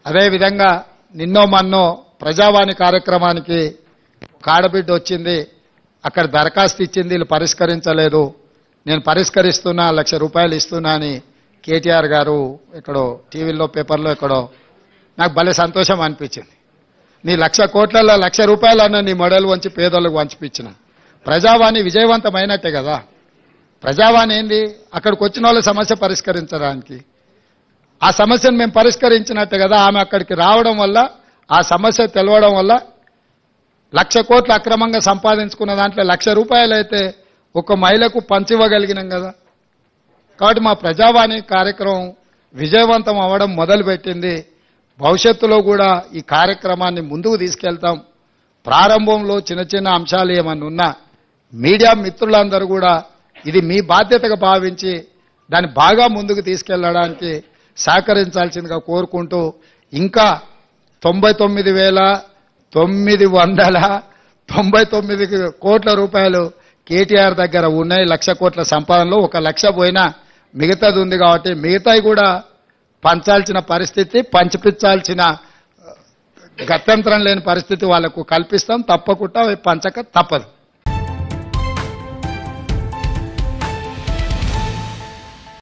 అదేవిధంగా నిన్నో మన్నో ప్రజావాణి కార్యక్రమానికి కాడబిడ్డ వచ్చింది, అక్కడ దరఖాస్తు ఇచ్చింది, వీళ్ళు పరిష్కరించలేదు, నేను పరిష్కరిస్తున్నా, 1,00,000 రూపాయలు ఇస్తున్నా అని కేటీఆర్ గారు ఎక్కడో టీవీలో పేపర్లో ఎక్కడో నాకు భలే సంతోషం అనిపించింది. నీ 1,00,000 కోట్లలో 1,00,000 రూపాయలన్నా నీ మొడలు వంచి పేదోళ్ళకు వంచిపించిన. ప్రజావాణి విజయవంతమైనట్టే కదా. ప్రజావాణి ఏంది, అక్కడికి వచ్చిన వాళ్ళ సమస్య పరిష్కరించడానికి, ఆ సమస్యను మేము పరిష్కరించినట్టే కదా. ఆమె అక్కడికి రావడం వల్ల, ఆ సమస్య తెలవడం వల్ల 1,00,000 కోట్లు అక్రమంగా సంపాదించుకున్న దాంట్లో 1,00,000 రూపాయలు అయితే ఒక మహిళకు పంచివ్వగలిగినాం కదా. కాబట్టి మా ప్రజావాణి కార్యక్రమం విజయవంతం అవ్వడం మొదలుపెట్టింది. భవిష్యత్తులో కూడా ఈ కార్యక్రమాన్ని ముందుకు తీసుకెళ్తాం. ప్రారంభంలో చిన్న చిన్న అంశాలు ఏమన్నా ఉన్నా మీడియా మిత్రులందరూ కూడా ఇది మీ బాధ్యతగా భావించి దాన్ని బాగా ముందుకు తీసుకెళ్లడానికి సహకరించాల్సిందిగా కోరుకుంటూ, ఇంకా 99,999 కోట్ల రూపాయలు కేటీఆర్ దగ్గర ఉన్నాయి. 1,00,000 కోట్ల సంపాదనలో 1,00,000 పోయినా మిగతాది ఉంది కాబట్టి మిగతాయి కూడా పంచాల్సిన పరిస్థితి, పంచిపించాల్సిన గత్యంతరం లేని పరిస్థితి వాళ్లకు కల్పిస్తాం. తప్పకుండా పంచక తప్పదు.